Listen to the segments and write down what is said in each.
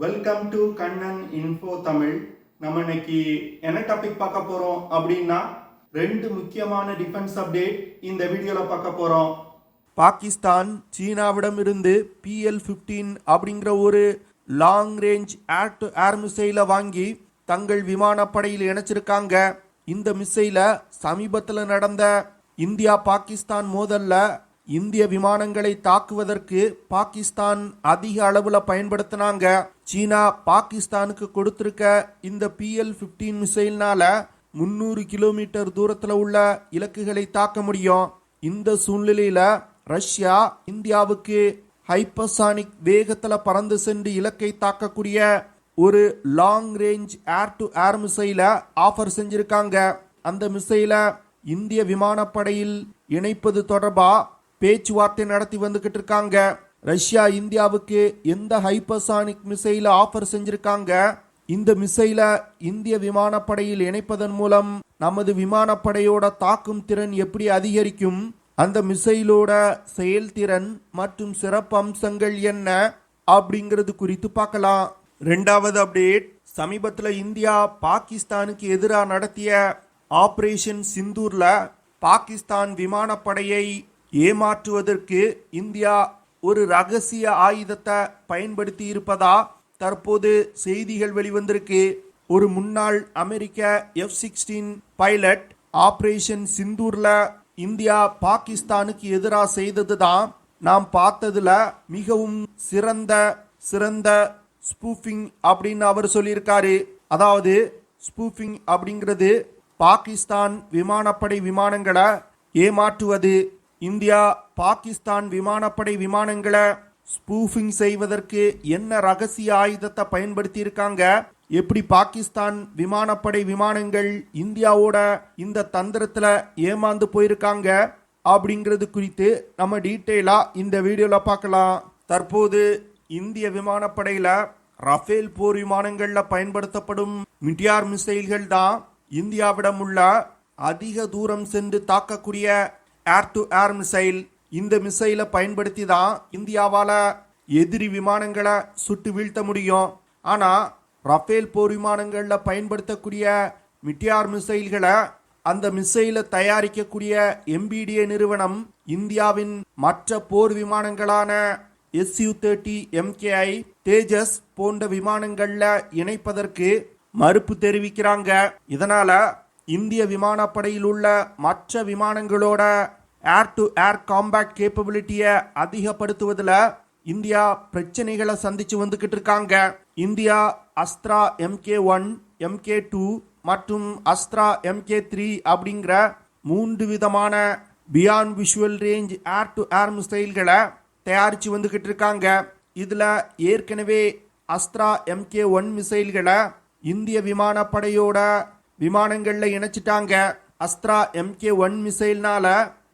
Welcome to Kannan info Tamil. நம்ம இன்னைக்கு என்ன டாபிக் பார்க்க போறோம் அப்படின்னா, ரெண்டு முக்கியமான டிஃபென்ஸ் அப்டேட் இந்த வீடியோல பார்க்க போறோம். பாகிஸ்தான் சீனாவிடம் இருந்து PL-15 அப்படிங்கிற ஒரு long range air to air மிசைலை வாங்கி தங்கள் விமானப்படையில் இணைச்சிருக்காங்க. இந்த மிசைலை சமீபத்தில் நடந்த இந்தியா பாகிஸ்தான் மோதல்ல இந்திய விமானங்களை தாக்குவதற்கு பாகிஸ்தான் அதிக அளவுல பயன்படுத்தினாங்க. சீனா பாகிஸ்தானுக்கு கொடுத்திருக்க இந்த PL-15 மிசைல்னால 300 கிலோமீட்டர் தூரத்துல உள்ள இலக்குகளை தாக்க முடியும். இந்த சூழ்நிலையில ரஷ்யா இந்தியாவுக்கு ஹைப்பர்சானிக் வேகத்துல பறந்து சென்று இலக்கை தாக்கக்கூடிய ஒரு long range air to air மிசைலை ஆஃபர் செஞ்சிருக்காங்க. அந்த மிசைலை இந்திய விமானப்படையில் இணைப்பது தொடர்பா பேச்சுவார்த்தை நடத்தி வந்துகிட்டு இருக்காங்க. ரஷ்யா இந்தியாவுக்கு எந்த ஹைப்பர்சானிக் மிசைல ஆஃபர் செஞ்சிருக்காங்க. இந்த மிசைல இந்திய விமானப்படையில் இணைப்பதன் மூலம் நமது விமானப்படையோட தாக்கும் திறன் எப்படி அதிகரிக்கும், அந்த மிசைலோட செயல்திறன் மற்றும் சிறப்பு அம்சங்கள் என்ன அப்படிங்கிறது குறித்து பார்க்கலாம். ரெண்டாவது அப்டேட், சமீபத்தில் இந்தியா பாகிஸ்தானுக்கு எதிராக நடத்திய ஆபரேஷன் சிந்தூர்ல பாகிஸ்தான் விமானப்படையை ஏமாற்றுவதற்கு இந்தியா ஒரு ரகசிய ஆயுதத்தை பயன்படுத்தி இருப்பதா தற்போது செய்திகள் வெளிவந்திருக்கு. ஒரு முன்னாள் அமெரிக்க F-16 பைலட் ஆபரேஷன் சிந்தூர்ல இந்தியா பாகிஸ்தானுக்கு எதிராக செய்ததுதான் நாம் பார்த்ததுல மிகவும் சிறந்த ஸ்பூஃபிங் அப்படின்னு அவர் சொல்லியிருக்காரு. அதாவது ஸ்பூஃபிங் அப்படிங்கிறது பாகிஸ்தான் விமானப்படை விமானங்களை ஏமாற்றுவது. இந்தியா பாகிஸ்தான் விமானப்படை விமானங்களை ஸ்பூஃபிங் செய்வதற்கு என்ன ரகசிய ஆயுதத்தை பயன்படுத்தி இருக்காங்க, எப்படி பாகிஸ்தான் விமானப்படை விமானங்கள் இந்தியாவோட இந்த தந்திரத்துல ஏமாந்து போயிருக்காங்க அப்படிங்கிறது குறித்து நம்ம டீட்டெயிலா இந்த வீடியோல பார்க்கலாம். தற்போது இந்திய விமானப்படையில ரஃபேல் போர் விமானங்கள்ல பயன்படுத்தப்படும் மிட்டியார் மிசைல்கள் தான் இந்தியாவிடம் உள்ள அதிக தூரம் சென்று தாக்கக்கூடிய ஏர் டு ஏர் மிசைல். இந்த மிசைலை பயன்படுத்தி தான் இந்தியாவால எதிரி விமானங்களை சுட்டு வீழ்த்த முடியும். ஆனா ரஃபேல் போர் விமானங்கள்ல பயன்படுத்தக்கூடிய மிட்டியார் மிசைல்களை அந்த மிசைலை தயாரிக்கக்கூடிய MBDA நிறுவனம் இந்தியாவின் மற்ற போர் விமானங்களான Su-30MKI, தேஜஸ் போன்ற விமானங்கள்ல இணைப்பதற்கு மறுப்பு தெரிவிக்கிறாங்க. இதனால இந்திய விமானப்படையில் உள்ள மற்ற விமானங்களோட ஏர் டு ஏர் காம்பேட் கேப்பபிலிட்டியை அதிகப்படுத்துவதில் இந்தியா பிரச்சனைகளை சந்திச்சு வந்துகிட்டு இருக்காங்க. இந்தியா அஸ்த்ரா MK1, MK2 மற்றும் அஸ்த்ரா MK3 அப்படிங்கிற 3 விதமான beyond visual range air to air மிசைல்களை தயாரிச்சு வந்துகிட்டு இருக்காங்க. இதுல ஏற்கனவே அஸ்த்ரா MK1 மிசைல்களை இந்திய விமானப்படையோட விமானங்கள்ல இணைச்சிட்டாங்க. அஸ்த்ரா MK1 மிசைல்னால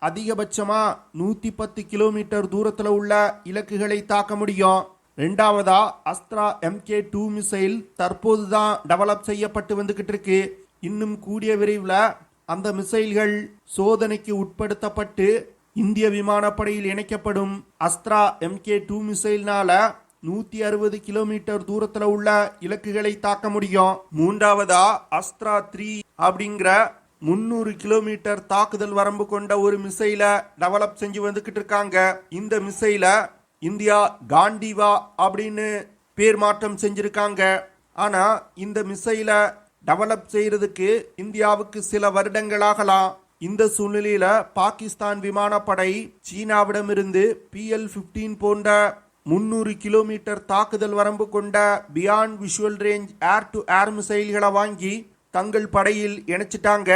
அதிகபட்சமா 110 கிலோமீட்டர் தூரத்துல உள்ள இலக்குகளை தாக்க முடியும். ரெண்டாவதா அஸ்த்ரா MK2 மிசைல் தற்போதுதான் டெவலப் செய்யப்பட்டு வந்துகிட்டு இருக்கு. இன்னும் கூடிய விரைவில் அந்த மிசைல்கள் சோதனைக்கு உட்படுத்தப்பட்டு இந்திய விமானப்படையில் இணைக்கப்படும். அஸ்த்ரா MK2 மிசைல்னால 160 கிலோமீட்டர் தூரத்துல உள்ள இலக்குகளை தாக்க முடியும். மூன்றாவதா அஸ்த்ரா 3 அப்படிங்கிற 300 கிலோமீட்டர் தாக்குதல் வரம்பு கொண்ட ஒரு மிசைலை டெவலப் செஞ்சு வந்துகிட்டு இருக்காங்க. இந்த மிசைலை இந்தியா காண்டிவா அப்படின்னு பேர் மாற்றம் செஞ்சிருக்காங்க. ஆனா இந்த மிசைலை டெவலப் செய்யறதுக்கு இந்தியாவுக்கு சில வருடங்களாகலாம். இந்த சூழ்நிலையில பாகிஸ்தான் விமானப்படை சீனாவிடமிருந்து PL-15 போன்ற 300 கிலோமீட்டர் தாக்குதல் வரம்பு கொண்ட beyond visual range air to air மிசைல்களை வாங்கி தங்கள் படையில் இணைச்சிட்டாங்க.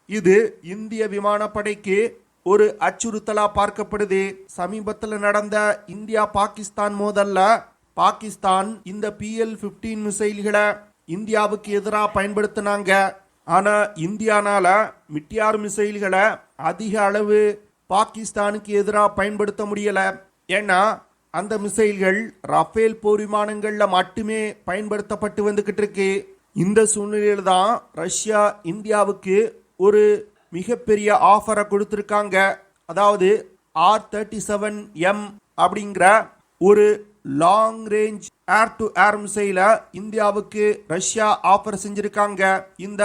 இது இந்திய விமானப்படைக்கு ஒரு அச்சுறுத்தலா பார்க்கப்படுது. சமீபத்தில் நடந்த இந்தியா பாகிஸ்தான் மோதல்ல பாகிஸ்தான் இந்த PL-15 மிசைல்களை இந்தியாவுக்கு எதிராக பயன்படுத்தினாங்க. ஆனா இந்தியானால மிட்டியார் மிசைல்களை அதிக அளவு பாகிஸ்தானுக்கு எதிராக பயன்படுத்த முடியல. ஏன்னா அந்த மிசைல்கள் ரஃபேல் போர் விமானங்கள்ல மட்டுமே பயன்படுத்தப்பட்டு வந்துகிட்டு இருக்கு. இந்த சூழ்நிலையில தான் ரஷ்யா இந்தியாவுக்கு ஒரு மிகப்பெரிய ஆஃபரை கொடுத்திருக்காங்க. அதாவது R37M அப்படிங்கிற ஒரு long range air to air மிசைல இந்தியாவுக்கு ரஷ்யா ஆஃபர் செஞ்சிருக்காங்க. இந்த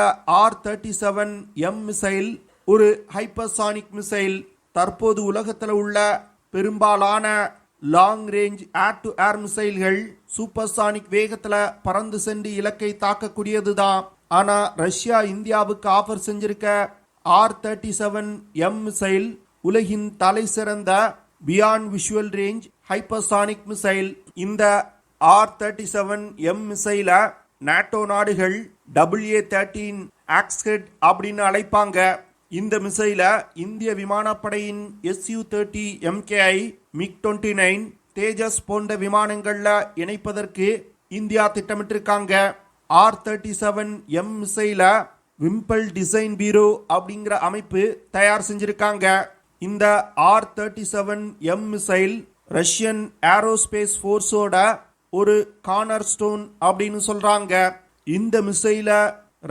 R37M மிசைல் ஒரு ஹைப்பர்சானிக் மிசைல். தற்போது உலகத்தில் உள்ள பெரும்பாலான long range air to air மிசைல்கள் சூப்பர்சானிக் வேகத்துல பறந்து சென்று இலக்கை தாக்கக்கூடியதுதான். ஆனா ரஷ்யா இந்தியாவுக்கு ஆஃபர் செஞ்சிருக்க R37M மிசைல் உலகின் தலை சிறந்த beyond visual range hypersonic missile. இந்த R37M மிசைல நாட்டோ நாடுகள் WA-13 ஆக்ஸ்ஹெட் அப்படின்னு அழைப்பாங்க. இந்த மிசைல இந்திய விமானப்படையின் Su-30MKI, MiG-29, தேஜஸ் போன்ற விமானங்கள்ல இணைப்பதற்கு இந்தியா திட்டமிட்டிருக்காங்க. R37M மிசைல விம்பல் டிசைன் பீரோ அப்படிங்கிற அமைப்பு தயார் செஞ்சிருக்காங்க. இந்த R37M மிசைல் ரஷ்யன் ஏரோஸ்பேஸ் ஃபோர்ஸோட ஒரு கார்னர் ஸ்டோன் அப்படின்னு சொல்றாங்க. இந்த மிசைல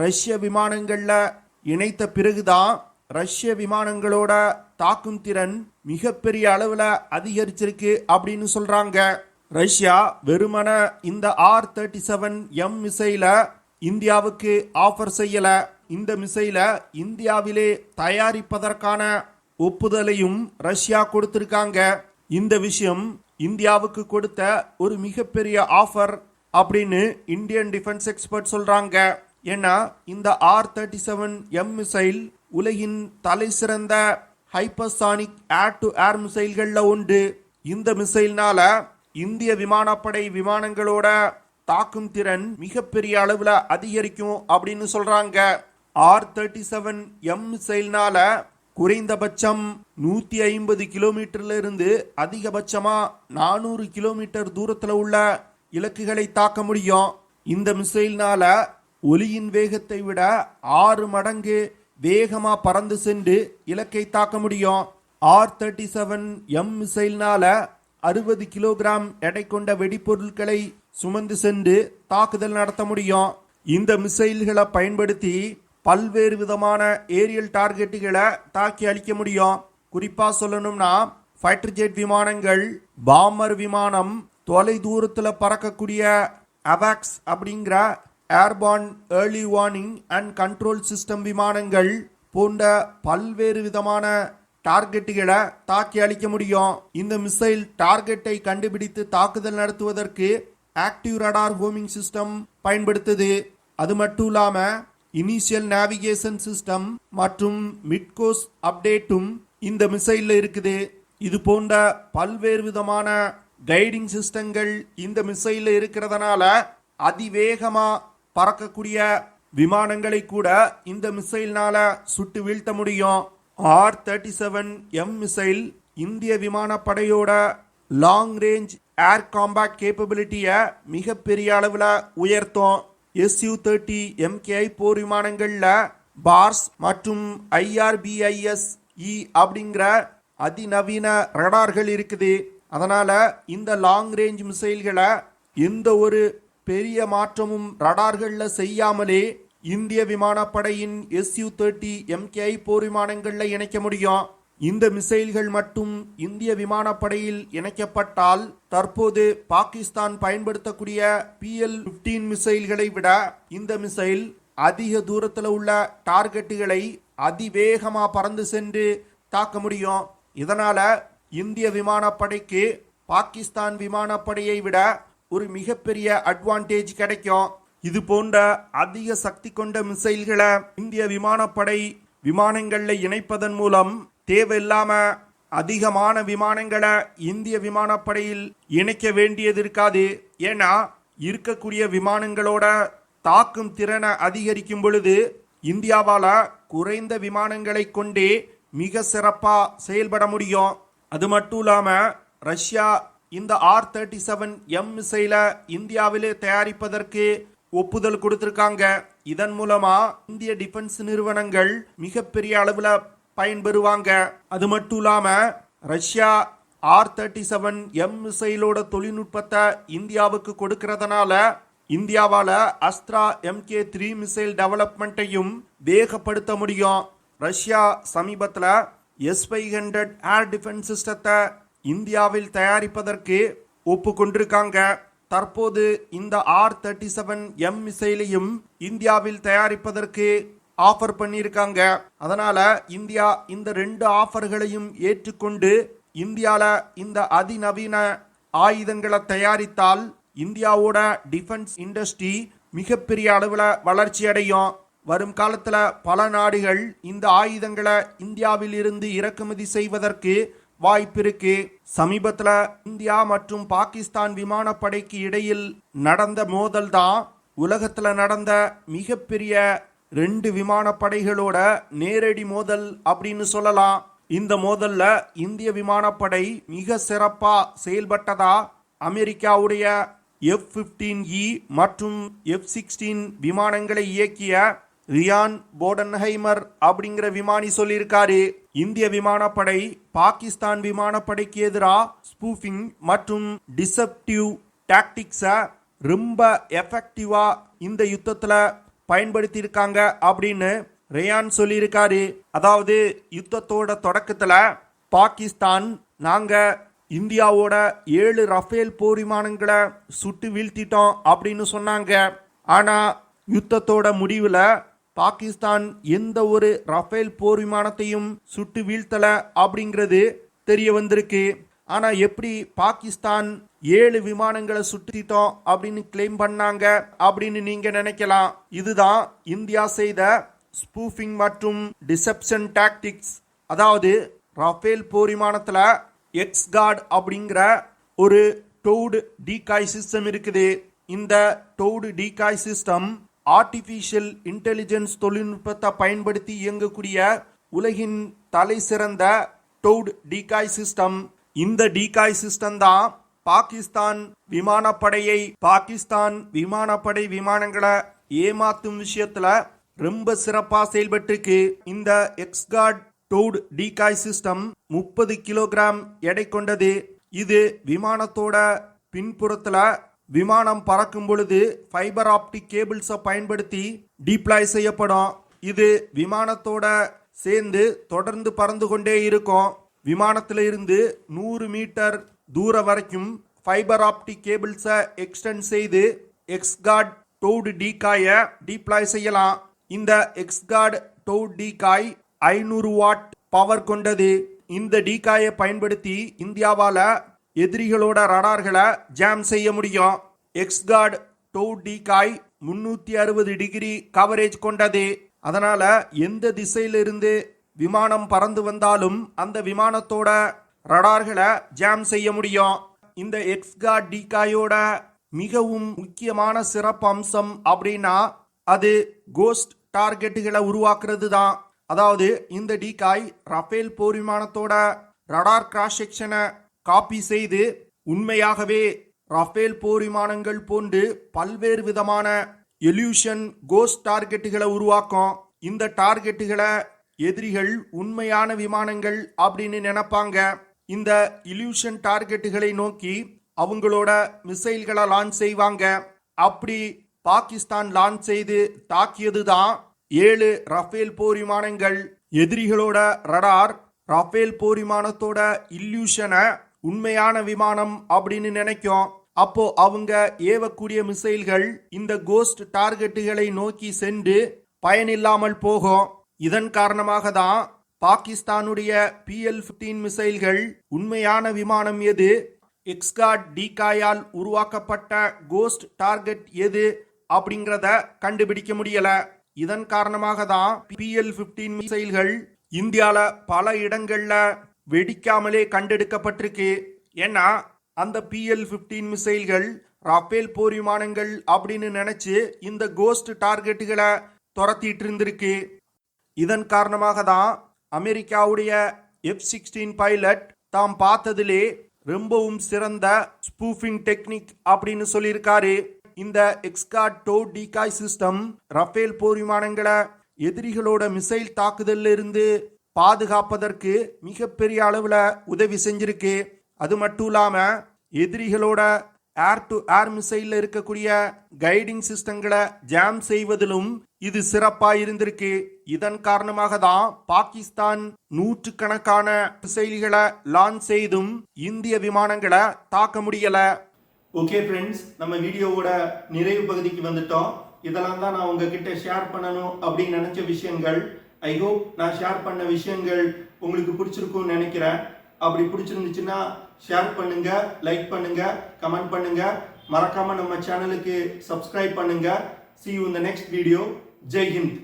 ரஷ்ய விமானங்கள்ல இணைத்த பிறகுதான் ரஷ்ய விமானங்களோட தாக்கும் திறன் மிகப்பெரிய அளவுல அதிகரிச்சிருக்கு அப்படின்னு சொல்றாங்க. ரஷ்யா வெறுமன இந்த R37M மிசைல இந்தியாவுக்கு ஆஃபர் செய்யல. இந்த மிசைல இந்தியாவிலே தயாரிப்பதற்கான ஒப்புதலையும் ரஷ்யா கொடுத்திருக்காங்க. இந்த விஷயம் இந்தியாவுக்கு கொடுத்த ஒரு மிகப்பெரிய ஆஃபர் அப்படின்னு இந்தியன் டிஃபென்ஸ் எக்ஸ்பர்ட் சொல்றாங்க. ஏன்னா இந்த R37M மிசைல் உலகின் தலை சிறந்த ஹைப்பர்சானிக் ஏர் டு ஏர் மிசைல்கள்ல ஒன்று. இந்த மிசைல்னால இந்திய விமானப்படை விமானங்களோட தாக்கும் திறன் மிகப்பெரிய அளவுல அதிகரிக்கும் அப்படின்னு சொல்றாங்க. R37M மிசைல்னால குறைந்தபட்சம் 150 கிலோமீட்டர்ல இருந்து அதிகபட்சமா 400 கிலோமீட்டர் தூரத்துல உள்ள இலக்குகளை தாக்க முடியும். இந்த மிசைல்னால ஒலியின் வேகத்தை விட 6 மடங்கு வேகமா பறந்து சென்று இலக்கை தாக்க முடியும். R37M மிசைல்னால 60 கிலோகிராம் எடை கொண்ட வெடிப்பொருட்களை சுமந்து சென்று தாக்குதல் நடத்த முடியும். இந்த மிசைல்களை பயன்படுத்தி பல்வேறு விதமான ஏரியல் டார்கெட்டுகளை தாக்கி அழிக்க முடியும். குறிப்பா சொல்லணும்னா ஃபைட்டர் ஜெட் விமானங்கள், பாம்பர் விமானம், தொலை தூரத்துல பறக்கக்கூடிய அவாக்ஸ் அப்படிங்கிற airborne early warning and control system விமானங்கள் போன்ற பல்வேறு விதமான டார்கெட்டுகளை தாக்கி அழிக்க முடியும். இந்த மிசைல் டார்கெட்டை கண்டுபிடித்து தாக்குதல் நடத்துவதற்கு ஆக்டிவ் ரடார் ஹோமிங் சிஸ்டம் பயன்படுத்துது. அது மட்டும் இல்லாம இனிஷியல் நேவிகேஷன் சிஸ்டம் மற்றும் மிட்கோஸ் அப்டேட்டும் இந்த மிசைல்ல இருக்குது. இது போன்ற பல்வேறு விதமான கைடிங் சிஸ்டங்கள் இந்த மிசைல்ல இருக்கிறதுனால அதிவேகமா பறக்கக்கூடிய விமானங்களை கூட இந்த மிசைல்னால சுட்டு வீழ்த்த முடியும். R37M மிசைல் இந்திய விமானப்படையோட லாங் ரேஞ்ச் ஏர் காம்பேக்ட் கேப்பபிலிட்டியை மிகப்பெரிய அளவுல உயர்த்தும். Su-30MKI போர் விமானங்கள்ல பார்ஸ் மற்றும் IRBIS-E அப்படிங்கிற அதிநவீன ரடார்கள் இருக்குது. அதனால இந்த லாங் ரேஞ்ச் மிசைல்களை எந்த ஒரு பெரிய மாற்றமும் ரடார்கள்ல செய்யாமலே இந்திய விமானப்படையின் Su-30MKI போர் விமானங்கள்ல இணைக்க முடியும். இந்த மிசைல்கள் மட்டும் இந்திய விமானப்படையில் இணைக்கப்பட்டால் தற்போது பாகிஸ்தான் பயன்படுத்தக்கூடிய PL-15 மிசைல்களை விட இந்த மிசைல் அதிக தூரத்தில் உள்ள டார்கெட்டுகளை அதிவேகமா பறந்து சென்று தாக்க முடியும். இதனால இந்திய விமானப்படைக்கு பாகிஸ்தான் விமானப்படையை விட ஒரு மிகப்பெரிய அட்வான்டேஜ் கிடைக்கும். இது போன்ற அதிக சக்தி கொண்ட மிசைல்களை இந்திய விமானப்படை விமானங்கள்ல இணைப்பதன் மூலம் தேவையில்லாம அதிகமான விமானங்களை இந்திய விமானப்படையில் இணைக்க வேண்டியது இருக்காது. ஏன்னா இருக்கக்கூடிய விமானங்களோட தாக்கும் திறனை அதிகரிக்கும் பொழுது இந்தியாவால குறைந்த விமானங்களை கொண்டே மிக சிறப்பா செயல்பட முடியும். அது மட்டும் இல்லாம ரஷ்யா இந்த R37M மிசைல இந்தியாவிலே தயாரிப்பதற்கு ஒப்புதல் கொடுத்திருக்காங்க. இதன் மூலமா இந்திய டிஃபென்ஸ் நிறுவனங்கள் மிகப்பெரிய அளவுல பயன்பெறுவாங்க. அது மட்டும் இல்லாம ரஷ்யா R37M மிசைலோட தொழில்நுட்பத்தை இந்தியாவுக்கு கொடுக்கறதுனால இந்தியாவால Astra Mk3 மிசைல் டெவலப்மெண்ட்டையும் வேகப்படுத்த முடியும். ரஷ்யா சமீபத்தில் S-500 ஏர் டிஃபென்ஸ் சிஸ்டத்தை இந்தியாவில் தயாரிப்பதற்கு ஒப்புக்கொண்டிருக்காங்க. தற்போது இந்த R37M மிசைலையும் இந்தியாவில் தயாரிப்பதற்கு ஆஃபர் பண்ணியிருக்காங்க. அதனால இந்தியா இந்த 2 ஆஃபர்களையும் ஏற்றுக்கொண்டு இந்தியால இந்த அதிநவீன ஆயுதங்களை தயாரித்தால் இந்தியாவோட டிஃபென்ஸ் இண்டஸ்ட்ரி மிகப்பெரிய அளவில் வளர்ச்சி அடையும். வரும் காலத்துல பல நாடுகள் இந்த ஆயுதங்களை இந்தியாவில் இருந்து இறக்குமதி செய்வதற்கு வாய்ப்பு இருக்கு. சமீபத்துல இந்தியா மற்றும் பாகிஸ்தான் விமானப்படைக்கு இடையில் நடந்த மோதல் தான் உலகத்துல நடந்த மிகப்பெரிய 2 விமானப்படைகளோட நேரடி மோதல் அப்படின்னு சொல்லலாம். இந்த மோதல்ல இந்திய விமானப்படை மிக சிறப்பா செயல்பட்டதா அமெரிக்காவுடைய F-15E மற்றும் F-16 விமானங்களை இயக்கிய ரியான் போடன்ஹைமர் அப்படிங்கிற விமானி சொல்லியிருக்காரு. இந்திய விமானப்படை பாகிஸ்தான் விமானப்படைக்கு எதிராக ஸ்பூஃபிங் மற்றும் டிசப்டிவ் டாக்டிக்ஸை ரொம்ப எஃபெக்டிவா இந்த யுத்தத்துல பயன்படுத்தி இருக்காங்க அப்படின்னு ரியான் சொல்லியிருக்காரு. அதாவது யுத்தத்தோட தொடக்கத்துல பாகிஸ்தான் நாங்க இந்தியாவோட 7 ரஃபேல் போர் விமானங்களை சுட்டு வீழ்த்திட்டோம் அப்படின்னு சொன்னாங்க. ஆனா யுத்தத்தோட முடிவுல பாகிஸ்தான் எந்த ஒரு ரஃபேல் போர் விமானத்தையும் சுட்டு வீழ்த்தல அப்படிங்கிறது தெரிய வந்திருக்கு. ஆனா எப்படி பாகிஸ்தான் 7 விமானங்களை சுட்டிட்டோம் அப்படின்னு கிளைம் பண்ணாங்க அப்படின்னு நீங்க நினைக்கலாம். இதுதான் இந்தியா செய்த ஸ்பூஃபிங் மற்றும் டிசெப்ஷன் டாக்டிக்ஸ். அதாவது ரஃபேல் போர் விமானத்துல எக்ஸ்கார்ட் அப்படிங்கிற ஒரு டோடு டீகாய் சிஸ்டம் இருக்குது. இந்த டோடு டீகாய் சிஸ்டம் ஆர்டிபிஷியல் இன்டெலிஜென்ஸ் தொழில்நுட்பத்தை பயன்படுத்தி இயங்கக்கூடிய உலகின் தலை சிறந்த டோடு டீகாய் சிஸ்டம். இந்த டீகாய் சிஸ்டம் தான் பாகிஸ்தான் விமானப்படை விமானங்களை ஏமாத்தும் விஷயத்துல ரொம்ப சிறப்பா செயல்பட்டிருக்கு. இந்த எக்ஸ்கார்ட் டோடு டீகாய் சிஸ்டம் 30 கிலோகிராம் எடை கொண்டது. இது விமானத்தோட பின்புறத்துல விமானம் பறக்கும் பொழுது ஃபைபர் ஆப்டிக் கேபிள்ஸை பயன்படுத்தி டிப்ளாய் செய்யப்படும். இது விமானத்தோட சேர்ந்து தொடர்ந்து பறந்து கொண்டே இருக்கும். விமானத்துல இருந்து 100 மீட்டர் தூரம் வரைக்கும் ஃபைபர் ஆப்டிக் கேபிள்ஸை எக்ஸ்டெண்ட் செய்து எக்ஸ்கார்ட் டோடு டீகாயை டிப்ளாய் செய்யலாம். இந்த எக்ஸ்கார்ட் டோடு டீகாய் 500 வாட் பவர் கொண்டது. இந்த டீகாயை பயன்படுத்தி இந்தியாவால எதிரிகளோட ரடார்களை ஜாம் செய்ய முடியும். எக்ஸ்கார்ட் டோடு டீகாய் 360 டிகிரி கவரேஜ் கொண்டது. அதனால எந்த திசையிலிருந்து விமானம் பறந்து வந்தாலும் அந்த விமானத்தோட ரடார்களை ஜாம் செய்ய முடியும். இந்த எக்ஸ்கார்ட் டீகாயோட மிகவும் முக்கியமான சிறப்பு அம்சம் அப்படின்னா அது கோஸ்ட் டார்கெட்டுகளை உருவாக்குறது தான். அதாவது இந்த டீகாய் ரஃபேல் போர் விமானத்தோட ரடார் கிராஸ் செக்ஷனை காப்பி செய்து உண்மையாகவே ரஃபேல் போர் விமானங்கள் போன்று பல்வேறு விதமான எல்யூஷன் கோஸ்ட் டார்கெட்டுகளை உருவாக்கும். இந்த டார்கெட்டுகளை எதிரிகள் உண்மையான விமானங்கள் அப்படின்னு நினைப்பாங்க. இந்த இல்யூஷன் டார்கெட்டுகளை நோக்கி அவங்களோட மிசைல்களை லான்ச் செய்வாங்க. அப்படி பாகிஸ்தான் லான்ச் செய்து தாக்கியதுதான் 7 ரஃபேல் போர் விமானங்கள். எதிரிகளோட ரடார் ரஃபேல் போர் விமானத்தோட இல்யூஷனை உண்மையான விமானம் அப்படின்னு நினைக்கும். அப்போ அவங்க ஏவக்கூடிய மிசைல்கள் இந்த கோஸ்ட் டார்கெட்டுகளை நோக்கி சென்று பயனில்லாமல் போகும். இதன் காரணமாக தான் பாகிஸ்தானுடைய PL-15 மிசைல்கள் உண்மையான விமானம் எது, எக்ஸ்கார்ட் டீகாயால் உருவாக்கப்பட்ட கோஸ்ட் டார்கெட் எது அப்படிங்கிறத கண்டுபிடிக்க முடியல. இதன் காரணமாக தான் PL-15 மிசைல்கள் இந்தியால பல இடங்கள்ல வெடிக்காமலே கண்டெடுக்கப்பட்டிருக்கு. ஏன்னா அந்த PL-15 மிசைல்கள் ரஃபேல் போர் விமானங்கள் அப்படின்னு நினைச்சு இந்த கோஸ்ட் டார்கெட்டுகளை துரத்திட்டு இருந்திருக்கு. இதன் காரணமாக தான் அமெரிக்காவுடைய F-16 பைலட் தாம் பார்த்ததிலே ரொம்பவும் சிறந்த ஸ்பூஃபிங் டெக்னிக் அப்படின்னு சொல்லியிருக்காரு. இந்த எக்ஸ்கார்ட் டோடு டீகாய் சிஸ்டம் ரஃபேல் போர் விமானங்களை எதிரிகளோட மிசைல் தாக்குதல்ல இருந்து பாதுகாப்பதற்கு மிகப்பெரிய அளவுல உதவி செஞ்சிருக்கு. அது மட்டும் இல்லாம எதிரிகளோட ஏர் டு ஏர் மிசைல்ல இருக்கக்கூடிய கைடிங் சிஸ்டங்களை ஜாம் செய்வதிலும் இது சிறப்பா இருந்திருக்கு. இதன் காரணமாக தான் பாகிஸ்தான் நூற்றுக்கணக்கான மிசைல்களை லான்ச் செய்தும் இந்திய விமானங்களை தாக்க முடியல. ஓகே ஃப்ரெண்ட்ஸ், நம்ம வீடியோவோட நிறைவு பகுதிக்கு வந்துட்டோம். இதெல்லாம் தான் நான் உங்ககிட்ட ஷேர் பண்ணணும் அப்படின்னு நினைச்ச விஷயங்கள். ஐ ஹோப் நான் ஷேர் பண்ண விஷயங்கள் உங்களுக்கு பிடிச்சிருக்கும்னு நினைக்கிறேன். அப்படி பிடிச்சிருந்துச்சுன்னா ஷேர் பண்ணுங்க, லைக் பண்ணுங்க, கமெண்ட் பண்ணுங்க. மறக்காம நம்ம சேனலுக்கு சப்ஸ்கிரைப் பண்ணுங்க. See you in the next video. Jai Hind.